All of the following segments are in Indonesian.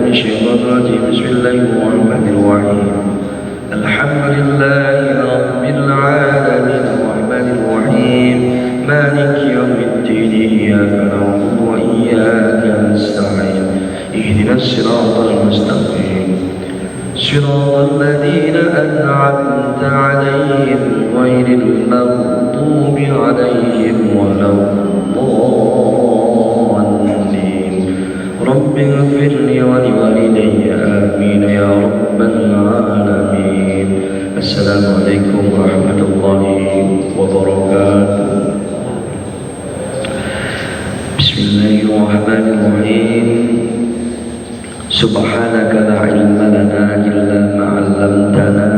من الشيطان الرجيم. بسم الله الرحمن الرحيم. الحمد لله رب العالمين الرحمن الرحيم مالك يوم الدين إياك نعبد وإياك نستعين اهدنا الصراط المستقيم صراط الذين أنعمت عليهم غير المغضوب عليهم ولا الضالين. رب اغفر لي ولوالدي آمين يا رب العالمين. السلام عليكم ورحمة الله وبركاته. بسم الله الرحمن الرحيم. سبحانك لا علم لنا إلا ما علمتنا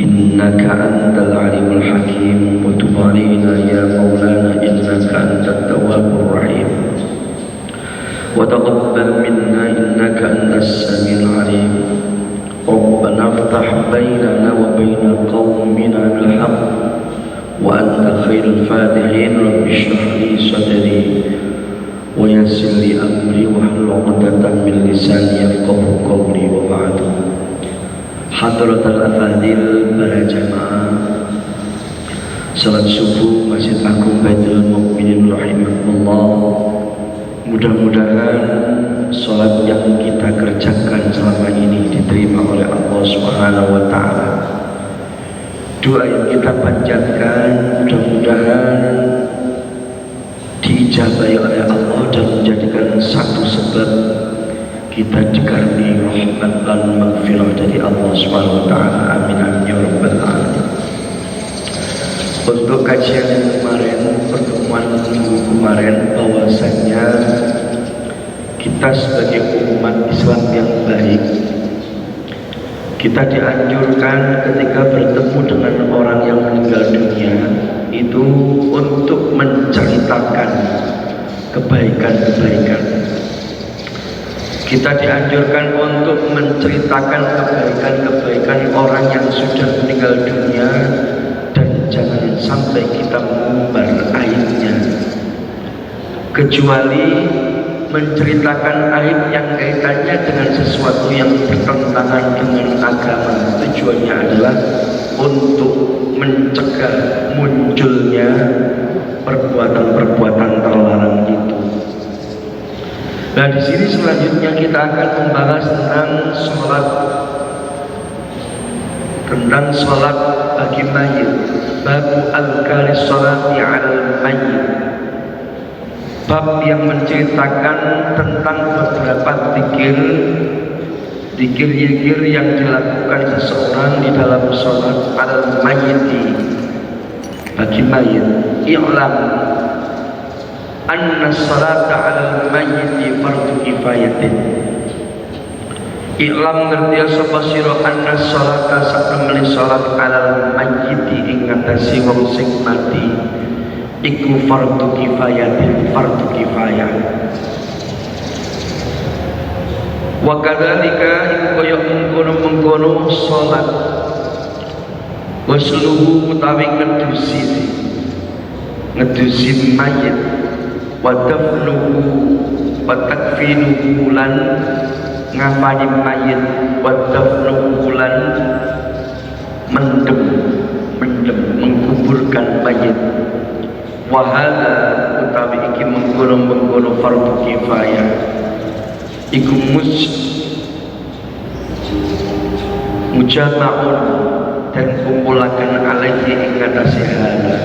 إنك أنت العليم الحكيم. وتب علينا يا مولانا إنك أنت التواب الرحيم. وتقبل منا إنك أنت السميع العليم. ربنا افتح بيننا وبين قومنا بالحق وأنت خير الفاتحين. رب اشرح لي صدري ويسر لي أمري واحلل عقدة من لساني يفقهوا قولي. وبعد. Hadratul Afadil, para jamaah salat subuh Masjid Agung Baitul Mukminin rahimakumullah. Mudah-mudahan salat yang kita kerjakan selama ini diterima oleh Allah Subhanahu wa taala. Doa yang kita panjatkan mudah-mudahan diijabahi oleh Allah dan menjadikan satu sebab kita dikaruni rahmat dan maghfirah dari Allah Subhanahu wa taala. Amin amin ya rabbal alamin. Untuk kajian yang kemarin, pertemuan minggu kemarin, bahwasanya kita sebagai umat Islam yang baik, kita dianjurkan ketika bertemu dengan orang yang meninggal dunia itu untuk menceritakan kebaikan-kebaikan. Kita dianjurkan untuk menceritakan kebaikan-kebaikan orang yang sudah meninggal dunia, dan jangan sampai kita mengumbar aibnya, kecuali menceritakan aib yang kaitannya dengan sesuatu yang bertentangan dengan agama. Tujuannya adalah untuk mencegah munculnya perbuatan-perbuatan terlarang itu. Nah, di sini selanjutnya kita akan membahas tentang sholat bagi mayit. Babu al-kari sholati alal mayit. Bab yang menceritakan tentang beberapa zikir yang dilakukan seseorang di dalam sholat alal mayiti, bagi mayit. I'lam anna sholata alal mayiti fardu kifayatin. I'lam ngerti sapa sira anna sholata satemene sholat alal mayiti ing ngatasi wong sing mati iku fardu kifayatin, fardu kifayah. Wa kadzalika iku kaya mengkono sholat wasluhu utawi ngedusi mayit, wa dafnuhu wa takfinuhu lan ngafani mayit, wa dafnuhu lan mendem mengkuburkan mayit. Wa hadza utawi iki mengkono fardu kifayah iku mujama'un dan kumpulakan alaihi ing atase hadza.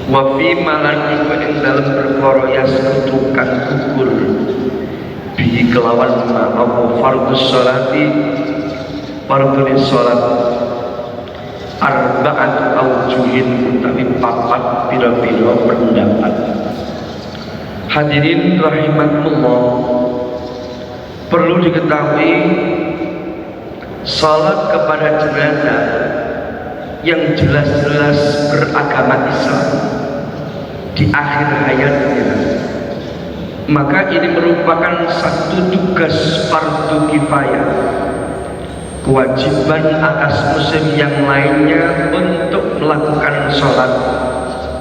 Wa fi malan iku ing dalem perkara yaskutukan gugur bi kelawan apa fardus sholati, fardhu sholat arba'atu aujuhin utawi papat pira-pira pendapat. Hadirin rahimakumullah, perlu diketahui salat kepada jenazah yang jelas-jelas beragama Islam di akhir hayatnya, maka ini merupakan satu tugas fardu kifayah, kewajiban atas muslim yang lainnya untuk melakukan sholat,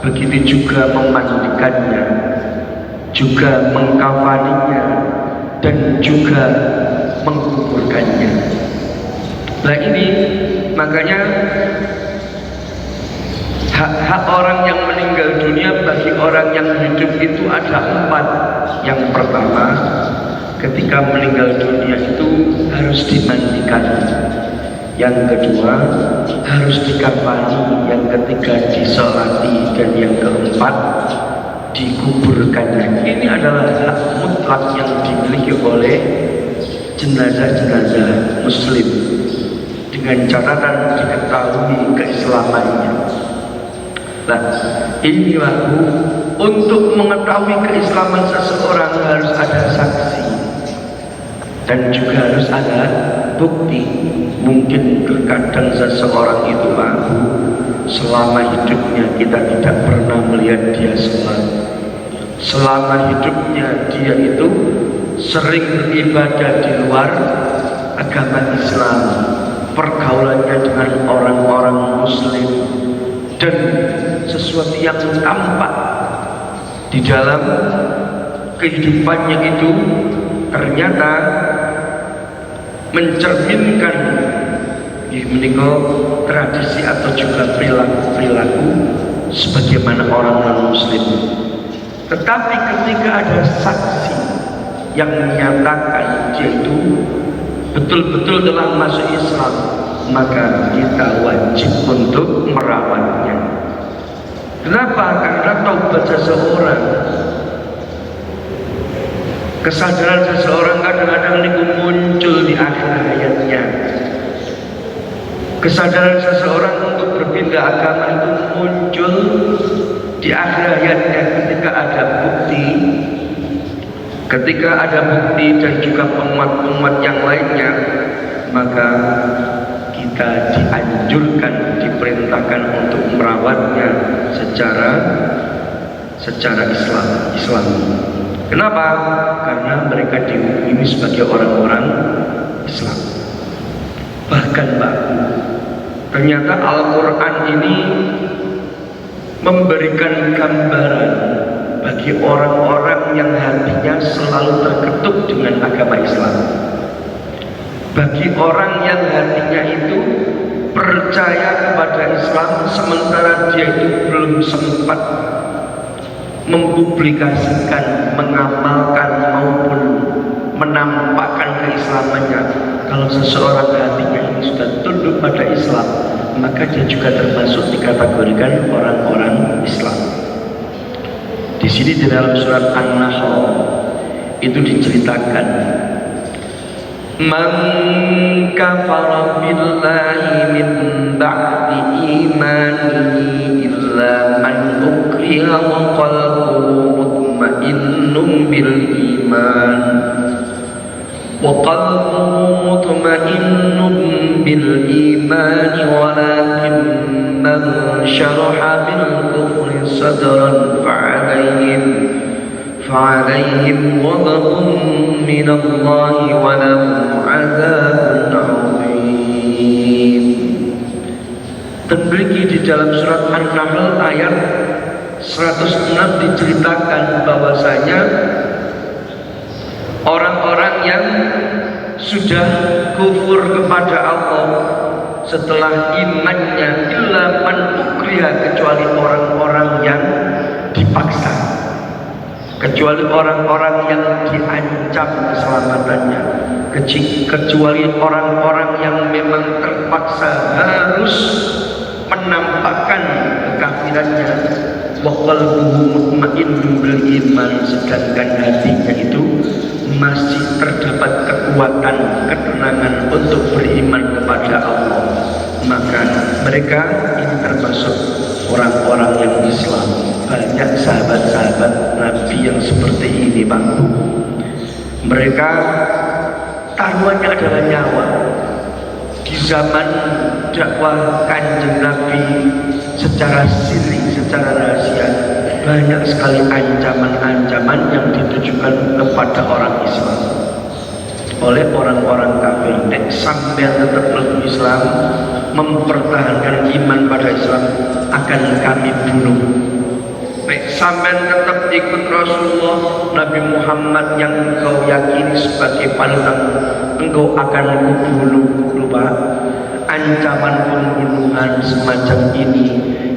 begitu juga memandikannya, juga mengkafaninya, dan juga menguburkannya. Nah ini makanya hak-hak orang yang meninggal dunia bagi orang yang hidup itu ada 4. Yang pertama, ketika meninggal dunia itu harus dimandikan. Yang kedua, harus dikafani. Yang ketiga, disolati. Dan yang keempat, dikuburkannya. Ini adalah hak mutlak yang dimiliki oleh jenazah-jenazah muslim, dengan catatan diketahui keislamannya. Nah, inilah untuk mengetahui keislaman seseorang harus ada saksi dan juga harus ada bukti. Mungkin terkadang seseorang itu selama hidupnya kita tidak pernah melihat dia sholat. Selama hidupnya dia itu sering beribadah di luar agama Islam, pergaulannya dengan orang-orang muslim, dan sesuatu yang tampak di dalam kehidupannya itu ternyata mencerminkan tradisi atau juga perilaku sebagaimana orang non-muslim. Tetapi ketika ada saksi yang menyatakan dia itu betul-betul telah masuk Islam, maka kita wajib untuk merawatnya. Kenapa? Karena taubat seseorang, kesadaran seseorang kadang-kadang itu muncul di akhir hayatnya. Kesadaran seseorang untuk berpindah agama itu muncul di akhir hayatnya ketika ada bukti. Ketika ada bukti dan juga penguat-penguat yang lainnya, maka kita dianjurkan, diperintahkan untuk merawatnya secara Islam. Kenapa? Karena mereka dihukumi sebagai orang-orang Islam. Bahkan ternyata Al-Quran ini memberikan gambaran bagi orang-orang yang hatinya selalu terketuk dengan agama Islam. Bagi orang yang hatinya itu percaya kepada Islam sementara dia itu belum sempat mempublikasikan, mengamalkan maupun menampakkan keislamannya. Kalau seseorang hatinya ini sudah tunduk pada Islam, maka dia juga termasuk dikategorikan orang-orang Islam. Di sini di dalam surat An-Nahl itu diceritakan, man kafara billahi min ba'di imanihi illa man ukriha wa qalbuhu mutmainnun bil iman walakin man syaraha bil kufri sadran فعليهم غضب من الله ولهم عذاب عظيم. Terberiki di dalam surat An-Nahl ayat 106 diceritakan bahwasanya orang-orang yang sudah kufur kepada Allah setelah imannya illa man ukriha, kecuali orang-orang yang dipaksa, kecuali orang-orang yang diancam keselamatannya, kecuali orang-orang yang memang terpaksa harus menampakkan kekafirannya. Wa qalbuhu mutmainnun bil iman, sedangkan hatinya itu masih terdapat kekuatan, ketenangan untuk beriman kepada Allah, maka mereka ini termasuk orang-orang yang Islam. Banyak sahabat-sahabat Nabi yang seperti ini, Pak. Mereka taruhannya adalah nyawa. Di zaman dakwah Kanjeng Nabi secara sirri, secara rahasia, banyak sekali ancaman-ancaman yang ditujukan kepada orang Islam oleh orang-orang kafir. Nek sampai tetap melebu Islam, mempertahankan iman pada Islam, akan kami bunuh. Nek sampean tetap ikut Rasulullah Nabi Muhammad yang engkau yakini sebagai panutan, engkau akan kubunuh. Lupa ancaman pembunuhan semacam ini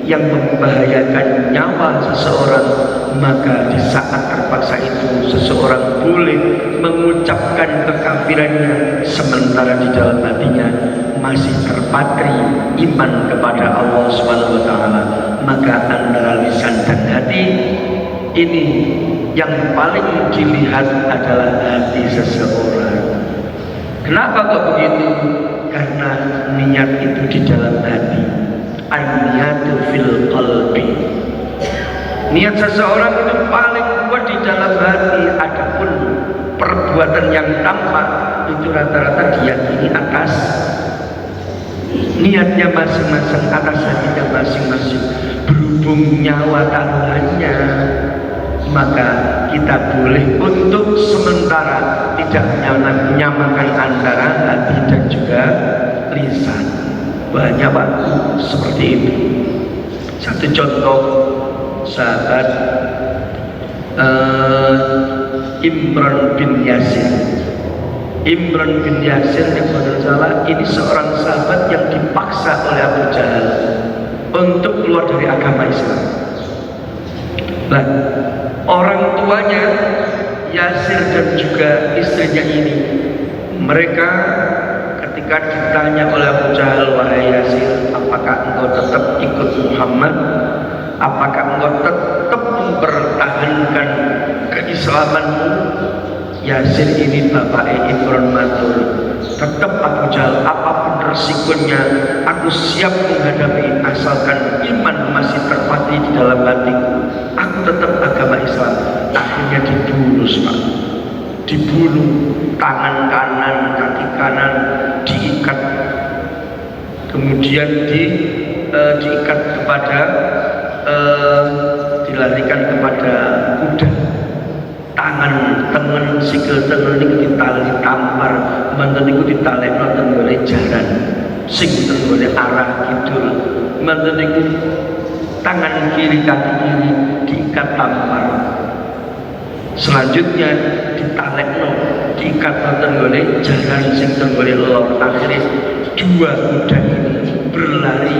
yang membahayakan nyawa seseorang, maka di saat terpaksa itu seseorang boleh mengucapkan kekafirannya sementara di dalam hatinya masih terpatri iman kepada Allah Subhanahu wa taala. Maka antara lisan dan hati ini yang paling dilihat adalah hati seseorang. Kenapa kok begitu? Karena niat itu di dalam hati. An-niyatu fil qalbi. Niat seseorang itu paling kuat di dalam hati. Adapun perbuatan yang tampak itu rata-rata diyakini atas niatnya masing-masing, atas hatinya masing-masing. Berhubung nyawa taruhannya, maka kita boleh untuk sementara tidak menyamakan antara hati dan juga lisan. Banyak waktu seperti itu. Satu contoh, sahabat Imran bin Yasir. Imran bin Yasir yang salah, ini seorang sahabat yang dipaksa oleh Abu Jahal untuk keluar dari agama Islam. Nah, orang tuanya Yasir dan juga istrinya ini, mereka ketika ditanya oleh Abu Jahal, wahai Yasir, apakah engkau tetap ikut Muhammad? Apakah engkau tetap mempertahankan keislamanmu? Yasir ini bapak Imran matur, tetap Abu Jahal, apapun resikonya aku siap menghadapi asalkan iman masih terpatri di dalam hatiku. Aku tetap agama Islam. Akhirnya dibunuh, Pak. Dibunuh, tangan kanan, kaki kanan diikat, kemudian diikat kepada dilarikan kepada kuda. Tangan tengen sikil tengen niku ditali tampar, manten niku ditali nonton golek jaran sing ten golek arah kidul, manten niku tangan kiri kaki kiri diikat tampar. Selanjutnya ditalekno diikat nonton golek jaran sing ten golek lor. Akhirnya dua kuda ini berlari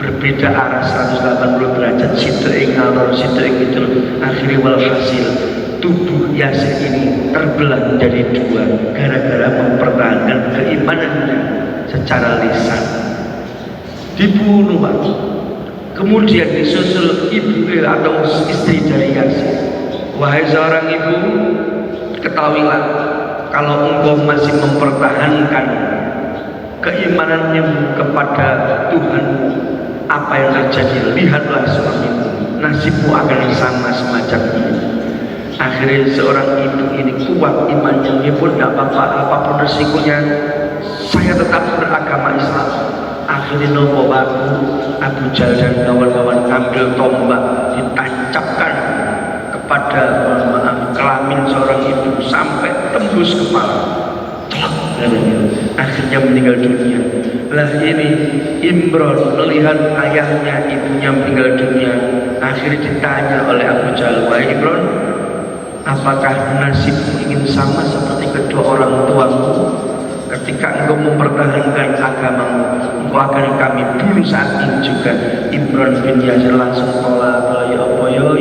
berbeda arah 180 derajat, situ ing ngalor situ ing kidul. Akhirnya walhasil tubuh Yasir ini terbelah menjadi dua gara-gara mempertahankan keimanannya secara lisan. Dibunuh, Pak. Kemudian disusul ibu atau istri dari Yasir. Wahai seorang ibu, ketahuilah kalau engkau masih mempertahankan keimananmu kepada Tuhan, apa yang terjadi? Lihatlah suamimu, nasibmu akan sama semacam ini. Akhirnya seorang ibu ini kuat imannya, dia pun tidak apa-apa, apapun resikonya saya tetap beragama Islam. Akhirnya nopo baku Abu Jahal dan kawan-kawan ambil tombak ditancapkan kepada kelamin seorang ibu sampai tembus kepala. Akhirnya meninggal dunia. Lah ini Imran melihat ayahnya, ibunya meninggal dunia. Akhirnya ditanya oleh Abu Jahal, wahai Imran, apakah nasibmu ingin sama seperti kedua orang tuamu? Ketika engkau mempertahankan agamamu, engkau akan kami bunuh saat ini juga. Imran bin Yasir langsung pola ya apa yo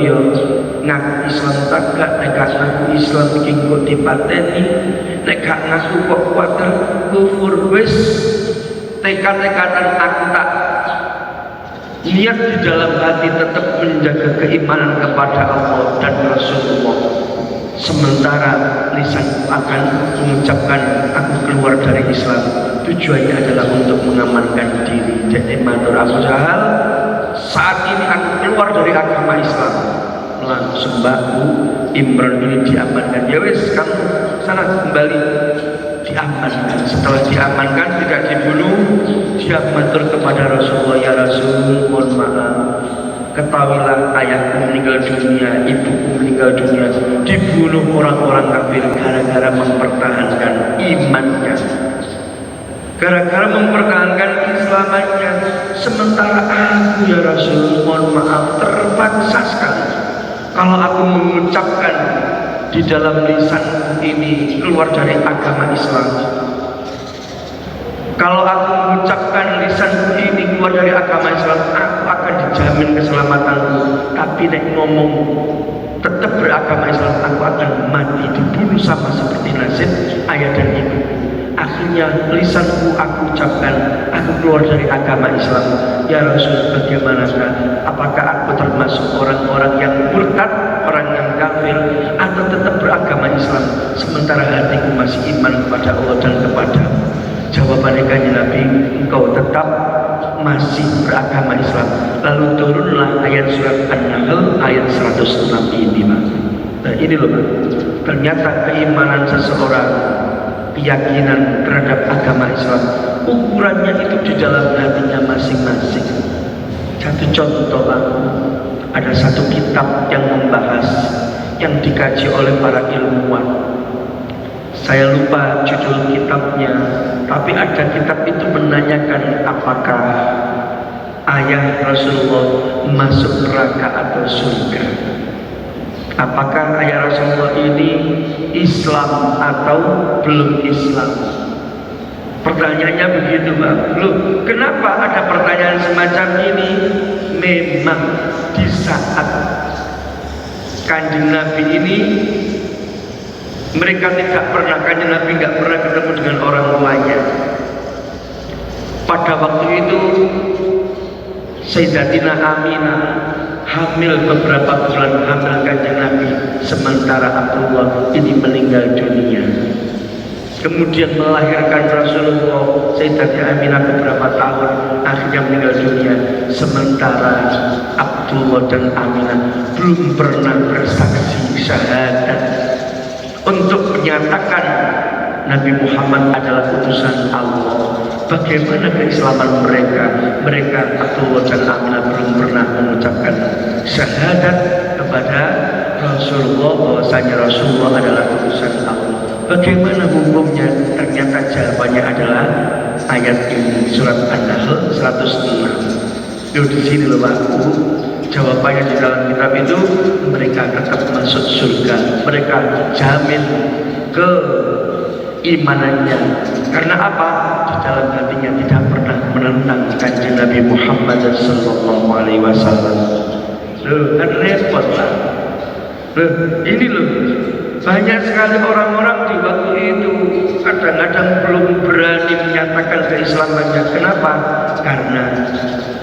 ngaku Islam tak gak, nek ngaku Islam iki kok dipateni, nek gak ngaku kok kuwatir kufur. Wis tekad-tekadan aku tak niat di dalam hati tetap menjaga keimanan kepada Allah dan Rasulullah, sementara lisan akan mengucapkan aku keluar dari Islam. Tujuannya adalah untuk mengamankan diri. Jadi matur Abu Jahal, saat ini aku keluar dari agama Islam. Langsung baku Imran ini diamankan. Ya wes, kamu sana kembali. Diamankan. Setelah diamankan, tidak dibunuh, dia matur kepada Rasulullah, ya Rasul, mohon maaf, ketahuilah ayahku meninggal dunia, ibuku meninggal dunia, dibunuh orang-orang kafir gara-gara mempertahankan imannya. gara-gara mempertahankan keislamannya. Sementara aku ya Rasul, mohon maaf, terpaksa sekali kalau aku mengucapkan di dalam lisan ini keluar dari agama Islam. Kalau aku mengucapkan lisan ini keluar dari agama Islam, aku akan dijamin keselamatanku. Tapi nek ngomong tetap beragama Islam, aku akan mati dibunuh sama seperti nasib ayah dan ibu. Akhirnya lisanku aku ucapkan, aku keluar dari agama Islam. Ya Rasul, bagaimanakah? Apakah aku termasuk orang-orang yang murtad, orang yang kafir, atau tetap beragama Islam sementara hatiku masih iman kepada Allah dan kepadamu? Jawabannya kanjeng Nabi, engkau tetap masih beragama Islam. Lalu turunlah ayat surat An-Nahl ayat 106 ini, Pak. Nah ini loh, Pak. Ternyata keimanan seseorang, keyakinan terhadap agama Islam, ukurannya itu di dalam hatinya masing-masing. Satu contoh, Pak. Ada satu kitab yang membahas, yang dikaji oleh para ilmuwan. Saya lupa judul kitabnya, tapi ada kitab itu menanyakan apakah ayah Rasulullah masuk neraka atau surga. Apakah ayah Rasulullah ini Islam atau belum Islam? Pertanyaannya begitu, Pak. Loh, kenapa ada pertanyaan semacam ini? Memang di saat kanjeng Nabi ini, mereka tidak pernah, kanjeng Nabi nggak pernah ketemu dengan orang tuanya. Pada waktu itu Sayyidatina Aminah hamil beberapa bulan, hamil kanjeng Nabi, sementara Abdullah ini meninggal dunia. Kemudian melahirkan Rasulullah, Sayyidatina Aminah beberapa tahun, akhirnya meninggal dunia. Sementara Abdullah dan Aminah belum pernah bersaksi syahadat untuk menyatakan Nabi Muhammad adalah utusan Allah. Bagaimana keislaman mereka? Mereka Abdullah dan Aminah belum pernah mengucapkan syahadat kepada Rasulullah bahwasanya Rasulullah adalah utusan Allah. Bagaimana hukumnya? Ternyata jawabannya adalah ayat ini, surat An-Nahl 106. Di sini loh, Pak. Jawabannya di dalam kitab itu, mereka tetap masuk surga. Mereka jamin keimanannya. Karena apa? Di dalam hatinya tidak pernah menentang kanjeng Nabi Muhammad sallallahu alaihi wasallam. Loh, kan repot, Pak. Loh, ini loh, banyak sekali orang-orang di waktu itu kadang-kadang belum berani menyatakan keislamannya. Kenapa? Karena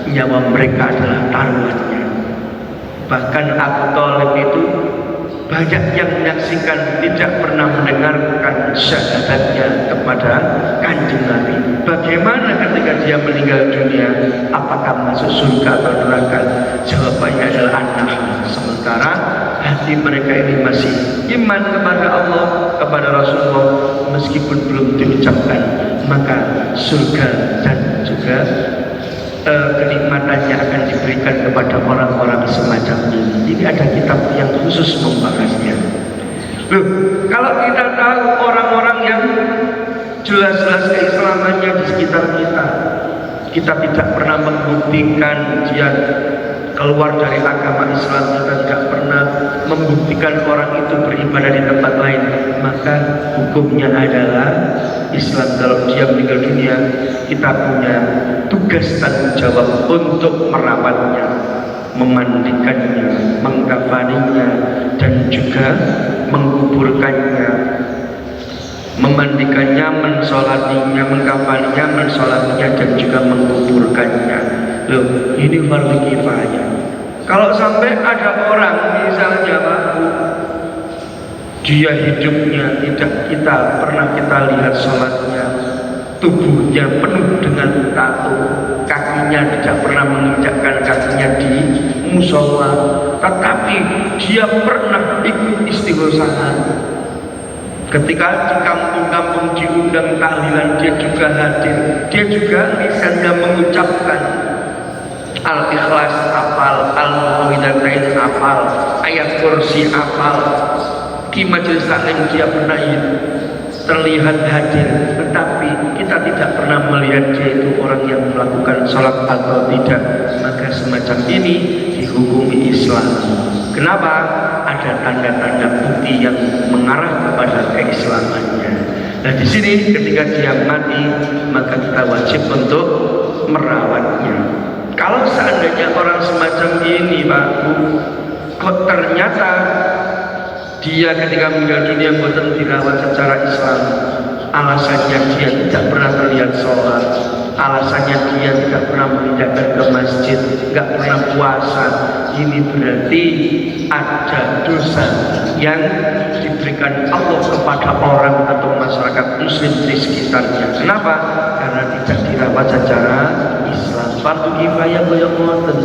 nyawa mereka adalah taruhannya. Bahkan Abu Thalib itu banyak yang menyaksikan, tidak pernah mendengarkan syahadatnya kepada kanjeng Nabi. Bagaimana ketika dia meninggal dunia? Apakah masuk surga atau neraka? Jawabannya adalah An-Nahl. Sementara hati mereka ini masih iman kepada Allah, kepada Rasulullah, meskipun belum diucapkan, maka surga dan juga kenikmatannya akan diberikan kepada orang-orang semacam ini. Ini ada kitab yang khusus membahasnya. Loh, kalau kita tahu orang-orang yang jelas-jelas keislamannya di sekitar kita, kita tidak pernah membuktikan dia keluar dari agama Islam, kita tidak pernah membuktikan orang itu beribadah di tempat lain, maka hukumnya adalah Islam. Kalau dia meninggal dunia, kita punya tugas tanggung jawab untuk merawatnya, memandikannya, mengkafaninya, dan juga menguburkannya, memandikannya, mensolatinya, mengkafaninya, mensolatinya, dan juga menguburkannya. Loh, ini fardu kifayah. Kalau sampai ada orang misalnya, Pak, dia hidupnya tidak pernah kita lihat sholatnya, tubuhnya penuh dengan tato, kakinya tidak pernah menginjakkan kakinya di musola, tetapi dia pernah ikut istighosahan. Ketika di kampung-kampung diundang tahlilan, dia juga hadir, dia juga lisannya mengucapkan Al-Ikhlas hafal, Al-Mu'awwidhatain hafal, ayat kursi hafal. Di majelis taklim dia pernah terlihat hadir, tetapi kita tidak pernah melihat dia itu orang yang melakukan sholat atau tidak, maka semacam ini dihukumi Islam. Kenapa? Ada tanda-tanda bukti yang mengarah kepada keislamannya. Nah di sini ketika dia mati, maka kita wajib untuk merawatnya. Kalau seandainya orang semacam ini, Pak Bu, kok ternyata dia ketika meninggal dunia bukan dirawat secara Islam, alasannya dia tidak pernah terlihat sholat, alasannya dia tidak pernah meninggalkan ke masjid, nggak pernah puasa, ini berarti ada dosa yang diberikan Allah kepada orang atau masyarakat muslim di sekitarnya. Kenapa? Karena tidak dirawat secara Islam. Fardu kifayah koyo ngoten.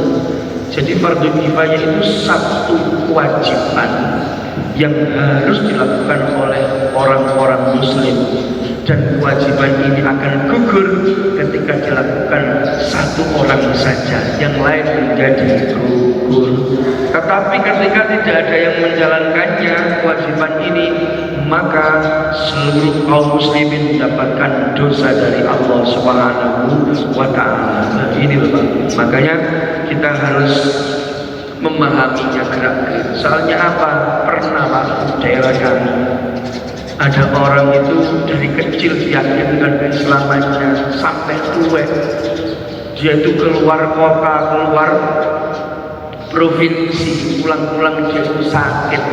Jadi fardu kifayah itu satu kewajiban yang harus dilakukan oleh orang-orang muslim, dan kewajiban ini akan gugur ketika dilakukan satu orang saja, yang lain menjadi gugur. Tetapi ketika tidak ada yang menjalankannya kewajiban ini, maka seluruh kaum muslimin mendapatkan dosa dari Allah Subhanahu wa Ta'ala. Nah, ini loh Pak, makanya kita harus memahaminya gerak-gerik. Soalnya apa? Pernah Pak, daerah kami ada orang itu dari kecil diyakinkan keislamannya sampai tua. Dia itu keluar kota, keluar provinsi, pulang-pulang dia itu sakit,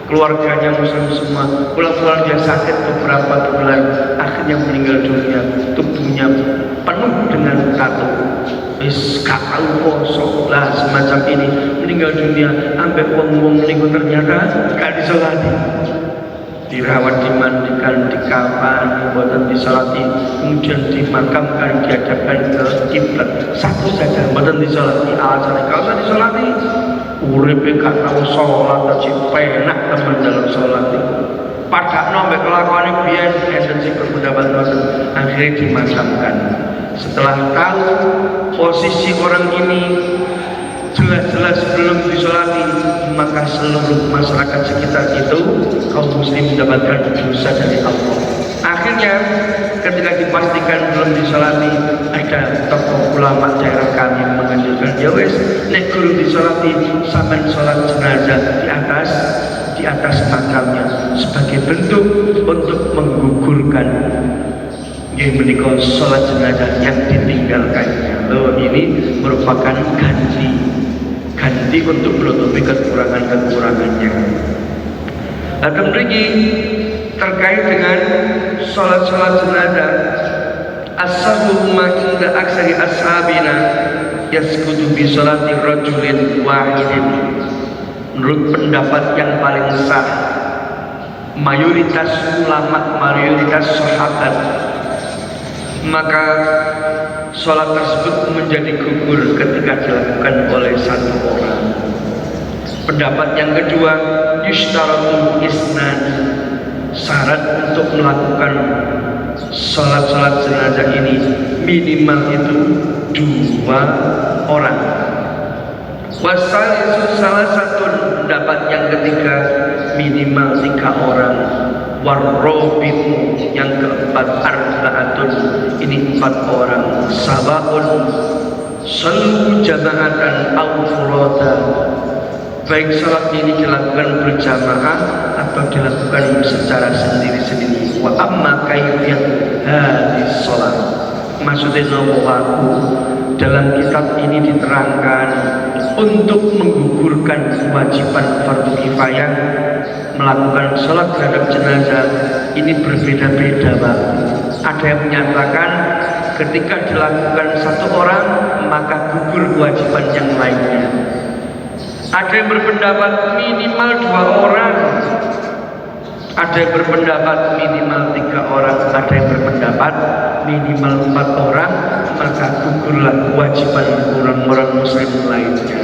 keluarganya muslim semua, pulang-pulang dia sakit beberapa bulan, akhirnya meninggal dunia, tubuhnya penuh dengan tato. Wis gak tau poso lah semacam ini, meninggal dunia ambek wong-wong niku ternyata gak disolati, dirawat, dimandikan, dikafani, boten disolati, kemudian dimakamkan, dihadapkan ke kiblat. Satu saja boten disolati, alasannya kalau usah disolati, uripe gak tau sholat, aja penak temen dalam sholat itu. Padahal ambek kelakuane biyen enten sing berpendapat ngoten, akhirnya dimakamkan. Setelah tahu posisi orang ini jelas-jelas belum disolati, maka seluruh masyarakat sekitar itu kaum muslim mendapatkan dosa dari Allah. Akhirnya ketika dipastikan belum disolati, ada tokoh ulama daerah kami menganjurkan, ya wes nek guru disolati sampean sholat jenazah di atas makamnya sebagai bentuk untuk menggugurkan yang menikah sholat jenazah yang ditinggalkannya. Loh, ini merupakan ganti untuk menutupi kekurangannya. Atau lagi terkait dengan sholat jenazah, as-sahu ma inda aksari ashabina yaskutu bi sholati rajulin wahidin. Menurut pendapat yang paling sah, mayoritas ulama, mayoritas sahabat, maka sholat tersebut menjadi gugur ketika dilakukan oleh satu orang. Pendapat yang kedua, yushtaratu isnan, syarat untuk melakukan sholat jenazah ini minimal itu 2 orang. Wasalisu salah satu, pendapat yang ketiga minimal 3 orang. Warrobitu yang keempat arba'atun, ini 4 orang. Sabaun selalu jama'atan au furada, baik salat ini dilakukan berjamaah atau dilakukan secara sendiri-sendiri. Wa amma kaifiyat hadis salat, maksudnya nawawaku dalam kitab ini diterangkan untuk menggugurkan kewajiban fardu kifayah melakukan sholat terhadap jenazah ini berbeda-beda Pak. Ada yang menyatakan ketika dilakukan 1 orang maka gugur kewajiban yang lainnya. Ada yang berpendapat minimal 2 orang, ada yang berpendapat minimal 3 orang, ada yang berpendapat minimal 4 orang, maka gugurlah kewajiban orang-orang muslim lainnya.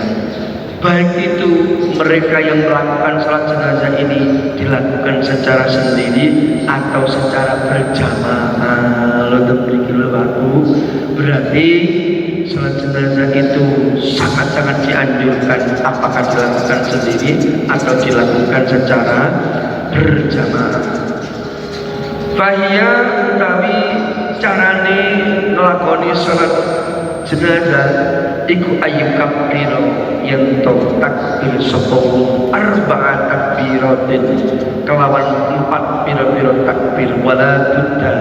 Baik itu mereka yang melakukan sholat jenazah ini dilakukan secara sendiri atau secara berjamaah. Berarti sholat jenazah itu sangat-sangat dianjurkan, apakah dilakukan sendiri atau dilakukan secara berjamaah. Fahia utawi carane nglakoni salat jenazah iku ayu kabbiro yen to takbir sapa arba'at takbiratin kelawan 4 pira-pira takbir wala budda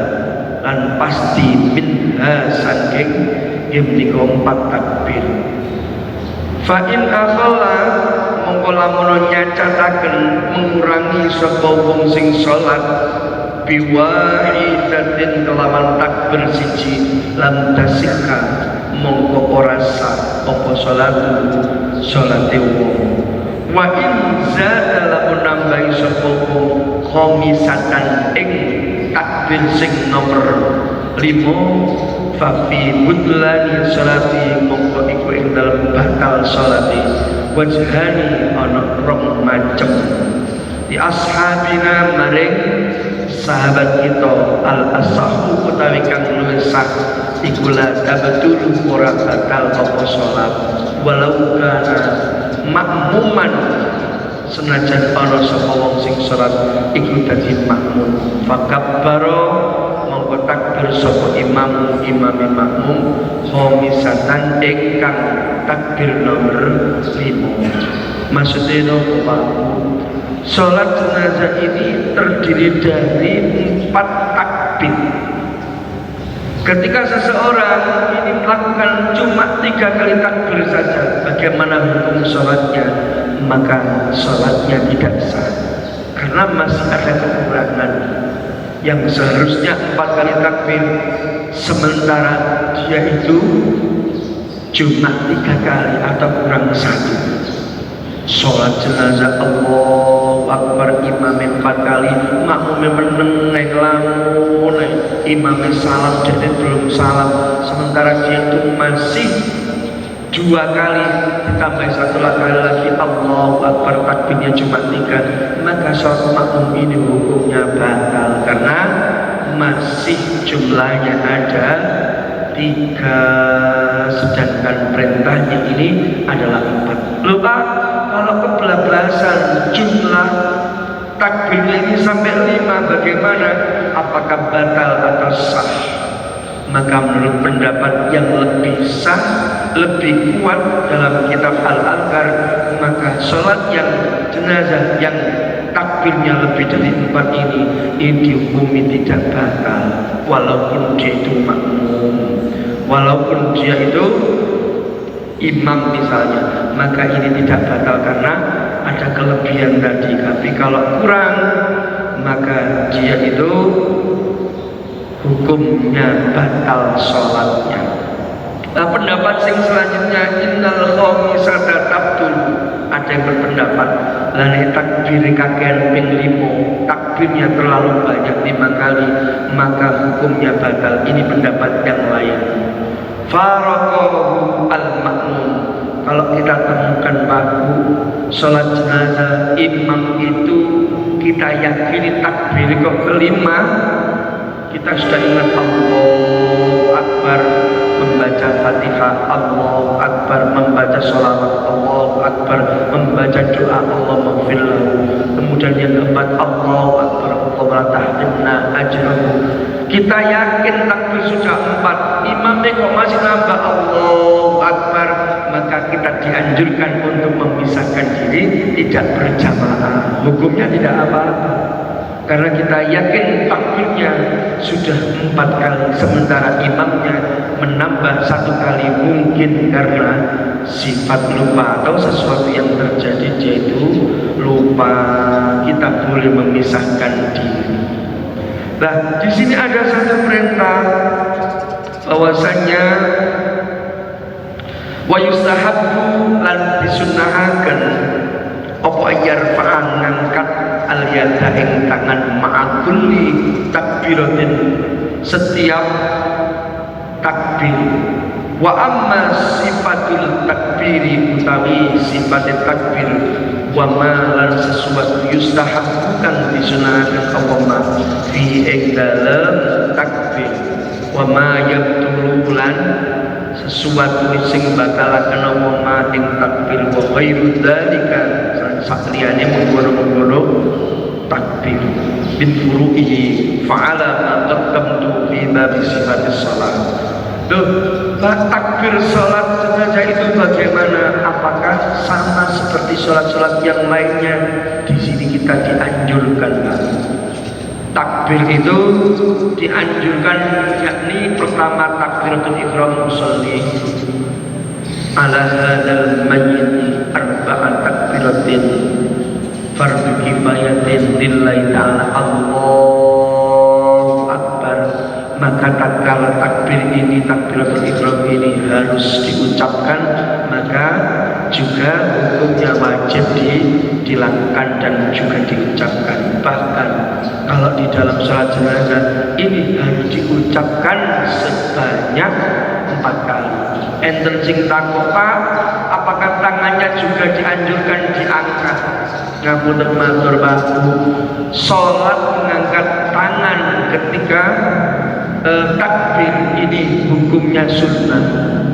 lan pasti minha saking menika 4 takbir. Fa in akhalla mongko lamun nyacataken mengurangi sapa wong sing salat biwahidatin kelawan takbir siji lam tasihha mongko ora sah apa salate wong. Wa in zada lamun nambahi sapa wong khamisatan ing takbir sing nomor 5 fa fi budlani salati mongko iku ing dalem batal salati wajhani ana rong macem di ashabina maring sahabat kita al asahu utawi kang luwih sah iku la tabetul ora batal apa salat walau kana makmuman senajan ana sapa wong sing salat iku dadi makmum fakabbaro mongko takbir sapa imam makmum khamisatan ingkang takbir nomor 5. Maksudnya apa? Salat jenazah ini terdiri dari 4 takbir. Ketika seseorang ini melakukan cuma 3 kali takbir saja, bagaimana hukum salatnya? Maka salatnya tidak sah karena masih ada kekurangan. Yang seharusnya 4 kali takbir, sementara dia itu cuma 3 kali atau kurang 1. Sholat jenazah Allahu Akbar imam 4 kali, makmum meneng ngelamun, imam salam jadi belum salam, sementara dia itu masih 2 kali ditambah 1 kali lagi Allahu Akbar takbirnya cuma 3, maka sholat makmum ini hukumnya batal karena masih jumlahnya ada 3, sedangkan perintahnya ini adalah 4. Lupa kalau kebablasan jumlah takbirnya ini sampai 5 bagaimana? Apakah batal atau sah? Maka menurut pendapat yang lebih sah, lebih kuat dalam kitab Al-Adhkar, maka sholat yang jenazah yang takbirnya lebih dari 4 ini dihukumi tidak batal walaupun dia itu makmum, walaupun dia itu imam misalnya, maka ini tidak batal karena ada kelebihan tadi. Tapi kalau kurang, maka dia itu hukumnya batal sholatnya. Nah, pendapat yang selanjutnya innal khamisata tabtul, ada yang berpendapat lane takbir kakean ping 5, takbirnya terlalu banyak 5 kali, maka hukumnya batal. Ini pendapat yang lain. Faraqahu al-makmum, kalau kita temukan baku sholat jenazah imam itu kita yakini takbir kok kelima, kita sudah ingat Allahu Akbar, membaca Fatihah, Allahu Akbar, membaca sholawat, Allahu Akbar, membaca doa Allahumma ghfirlahu, kemudian yang keempat Allahu Akbar, Allahumma tahrimna ajrahu. Kita yakin takbir sudah 4, imamnya kok masih nambah Allahu Akbar, maka kita dianjurkan untuk memisahkan diri, tidak berjamaah. Hukumnya tidak apa-apa karena kita yakin takbirnya sudah 4 kali, sementara imamnya menambah 1 kali, mungkin karena sifat lupa atau sesuatu yang terjadi dia itu lupa. Kita boleh memisahkan diri. Nah, di sini ada satu perintah bahwasanya wa yustahabbu lan disunnahaken apa yarfa'an ngangkat al yada ing tangan ma'akulli takbiratin setiap takbir. Wa amma sifatul takbiri utawi sifatul takbir wa ma lan sesuatu yustahabbu kang disunnahaken apa ma fi ing dalem takbir wa ma yabtulu lan sesuatu sing bakalaken apa ma ing takbir wa khairu dzalika sakliyane mengkono-mengkono takbir bin furu'i fa'ala ma qaddamtu fi babi sifatis salat. Takbir salat sengaja itu bagaimana? Apakah sama seperti salat-salat yang lainnya? Di sini kita dianjurkan takbir itu dianjurkan, yakni pertama takbiratul ihram musolli ala hadzal mayyit arba'at takbiratin fardu kifayatin lillahi ta'ala Allahu akbar. Maka tatkala takbir ini, takbiratul ihram ini harus diucapkan, maka juga hukumnya wajib dilakukan dan juga diucapkan. Bahkan kalau di dalam sholat jenazah ini harus diucapkan sebanyak 4 kali. Enten sing takut, Pak, apakah tangannya juga dianjurkan diangkat? Ngapunten matur Pak, sholat mengangkat tangan ketika takbir ini hukumnya sunnah.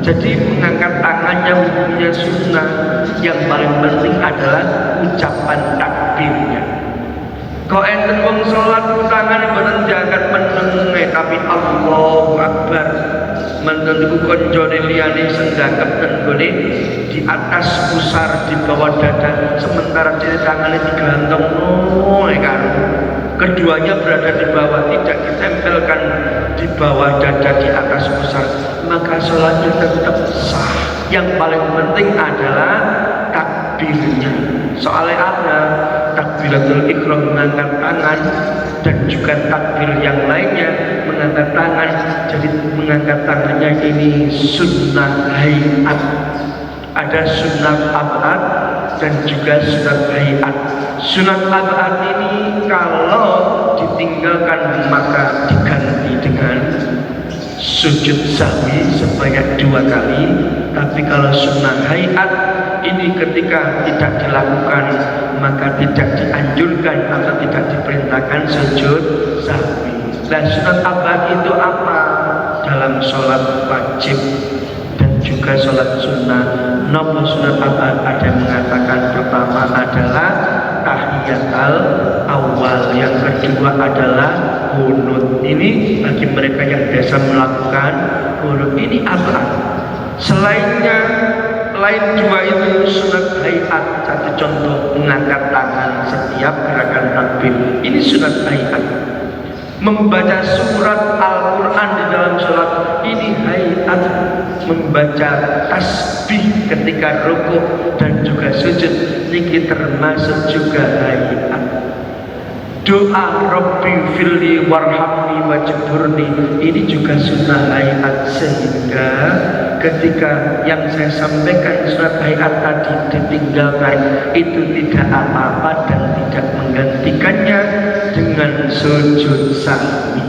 Jadi mengangkat tangannya hukumnya sunnah. Yang paling penting adalah ucapan takbirnya. Kau enten wong sholat tangan mboten diangkat meneng, tapi Allahu Akbar. Menten iku konjone liyane sendangkep tenggone di atas pusar di bawah dada, sementara di tangannya digantung kan. Keduanya berada di bawah, tidak ditempelkan di bawah dada di atas pusar, maka sholatnya tetap sah. Yang paling penting adalah takbirnya. Soalnya ada takbiratul ihram mengangkat tangan dan juga takbir yang lainnya mengangkat tangan. Jadi mengangkat tangannya ini sunnah hayat. Ada sunnah abad dan juga sunnah hayat. Sunnah abad ini kalau ditinggalkan maka diganti dengan sujud sahwi sebanyak 2 kali. Tapi kalau sunnah hayat ini ketika tidak dilakukan maka tidak dianjurkan atau tidak diperintahkan sujud sahwi. Dan sunnah abad itu apa? Dalam sholat wajib dan juga sholat sunnah. Nomor sunnah abad ada yang mengatakan pertama adalah tahiyatul awal, yang kedua adalah qunut. Ini bagi mereka yang biasa melakukan qunut ini abad. Selainnya, lain 2 itu sunat hayat. Satu contoh mengangkat tangan setiap gerakan takbir, ini sunat hayat. Membaca surat Al-Quran di dalam sholat ini hayat. Membaca tasbih ketika rukuk dan juga sujud ini termasuk juga hayat. Doa Rabbi firli warhamni wajburni ini juga sunnah hayat. Sehingga ketika yang saya sampaikan sunnah hayat tadi ditinggalkan itu tidak apa-apa dan tidak menggantikannya dengan sujud sahwi.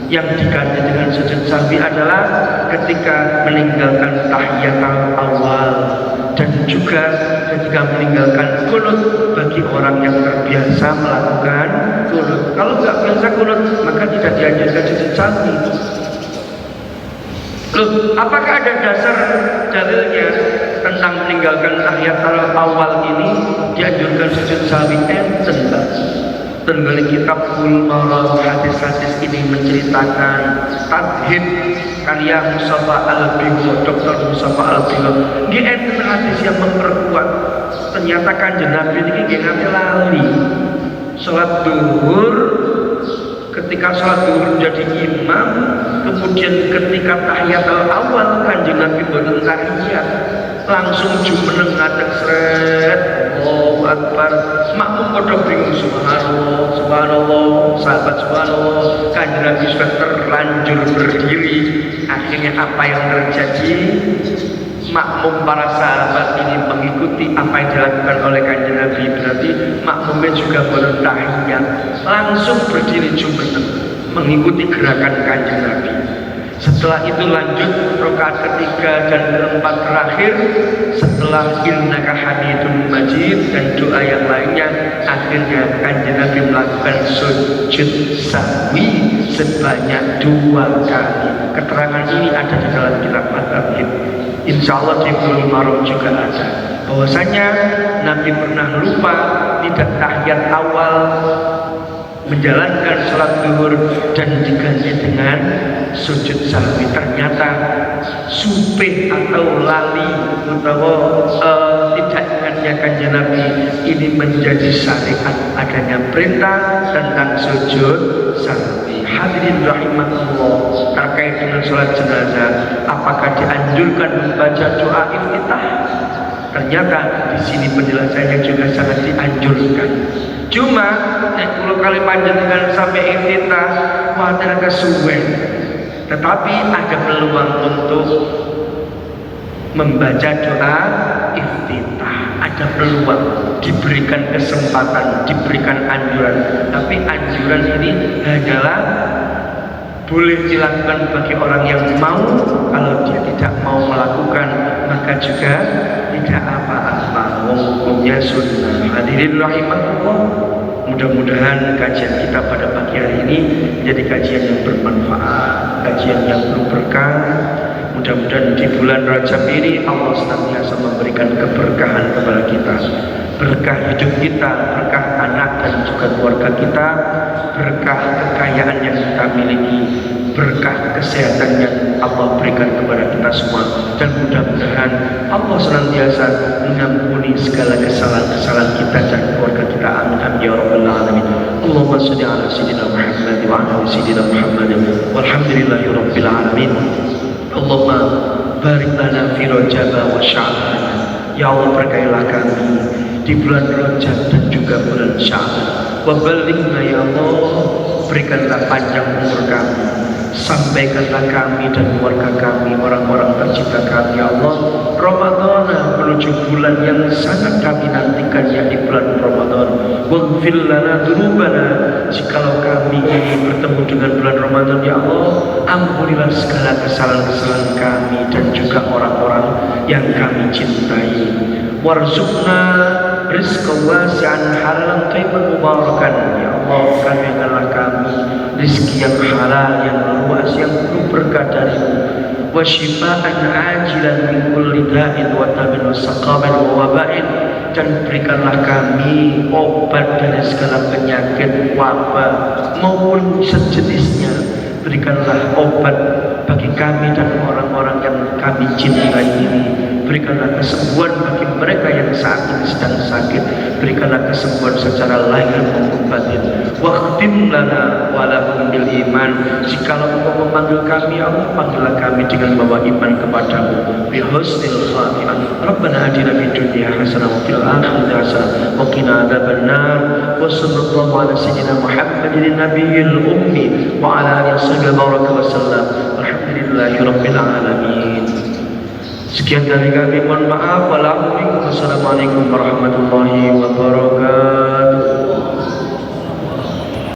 Yang diganti dengan sujud sahwi adalah ketika meninggalkan tahiyatul awal dan juga ketika meninggalkan qunut bagi orang yang terbiasa melakukan qunut. Kalau nggak biasa qunut maka tidak dianjurkan sujud sahwi. Loh, apakah ada dasar dalilnya tentang meninggalkan tahiyatul awal ini dianjurkan sujud sahwi? Enten, Tenggalik kitab Bulmarah hadis-hadis ini menceritakan tadhib karya Mustafa Al-Bigho, Dr. Mustafa Al-Bigho. Ini enten hadis yang memperkuat. Ternyata Kanjeng Nabi ini nggih lali. Salat duhur, ketika salat duhur jadi imam, kemudian ketika tahiyatul awal Kanjeng Nabi boten tahiyat, langsung jumeneng ngadeg sret, Allahu Akbar. Makmum pada bingung, subhanallah, subhanallah, sahabat subhanallah. Kanjeng Nabi sudah terlanjur berdiri. Akhirnya apa yang terjadi? Makmum para sahabat ini mengikuti apa yang dilakukan oleh Kanjeng Nabi. Berarti makmumnya juga bertahiyat, langsung berdiri jumeneng mengikuti gerakan Kanjeng Nabi. Setelah itu lanjut rakaat ketiga dan keempat terakhir. Setelah innaka hamidun majid dan doa yang lainnya, akhirnya Kanjeng Nabi melakukan sujud sahwi sebanyak 2 kali. Keterangan ini ada di dalam kitab At-Tauhid. Insya Allah di Bulughul Maram juga ada. Bahwasanya Nabi pernah lupa tidak tahiyat awal, menjalankan sholat zuhur dan diganti dengan sujud sahwi. Ternyata supih atau lali atau tidak ingatnya kanjeng Nabi ini menjadi syariat adanya perintah tentang sujud sahwi. Hadirin rahimakumullah, terkait dengan sholat jenazah, apakah dianjurkan membaca doa iftitah? Ternyata di sini penjelasannya juga sangat dianjurkan. Cuma kalau kali panjenengan sampai iftitah khawatir kesuwen, tetapi ada peluang untuk membaca doa iftitah, ada peluang, diberikan kesempatan, diberikan anjuran. Tapi anjuran ini hanyalah boleh dilakukan bagi orang yang mau. Kalau dia tidak mau melakukan maka juga tidak apa-apa, hukumnya sunnah. Hadirin rahimakumullah, mudah-mudahan kajian kita pada pagi hari ini menjadi kajian yang bermanfaat, kajian yang penuh berkah. Mudah-mudahan di bulan Rajab ini Allah senantiasa memberikan keberkahan kepada kita, berkah hidup kita, berkah anak dan juga keluarga kita, berkah kekayaan yang kita miliki, berkah kesehatan yang Allah berikan kepada kita semua, dan mudah-mudahan Allah senantiasa mengampuni segala kesalahan-kesalahan kita dan keluarga kita. Amin amin ya rabbal alamin. Allahumma shalli ala sayyidina Muhammad wa ala sayyidina Muhammad walhamdulillahi rabbil alamin. Allahumma barik lana fi Rajab wa Sya'ban. Ya Allah, berkailah kami di bulan Rajab dan juga bulan Sya'ban. Wa balighna ya Allah, berikanlah panjang umur kami, sampaikanlah kami dan keluarga kami, orang-orang tercinta kami ya Allah, Ramadan menuju bulan yang sangat kami nantikan, yakni bulan Ramadan. Waghfir lana dzunubana, jikalau kami ini bertemu dengan bulan Ramadan ya Allah, ampunilah segala kesalahan-kesalahan kami dan juga orang-orang yang kami cintai. Warzuqna rizqan wasi'an halalan thayyiban mubarakan ya Allah, karuniakanlah kami rezeki yang halal, yang luas, yang penuh berkah darimu. Wa syifaan ajilan min kulli da'in wa tabin wa saqamin wa waba'in, dan berikanlah kami obat dari segala penyakit, wabah maupun sejenisnya. Berikanlah obat bagi kami dan orang-orang yang kami cintai ini. Berikanlah kesembuhan bagi mereka yang saat ini sedang sakit. Berikanlah kesembuhan secara lahir maupun batin. Waqtim lana walahum bil iman, jikalau Engkau memanggil kami, Allah panggillah kami dengan membawa iman kepadamu. Bi husnil khatimah. Rabbana atina fid dunya hasanah wa fil akhirati hasanah wa qina adzabannar. Wa sallallahu ala sayyidina Muhammadin nabiyil ummi wa ala alihi wa sallam. Alhamdulillahi rabbil alamin. Sekian dari kami, mohon maaf. Wassalamualaikum warahmatullahi wabarakatuh.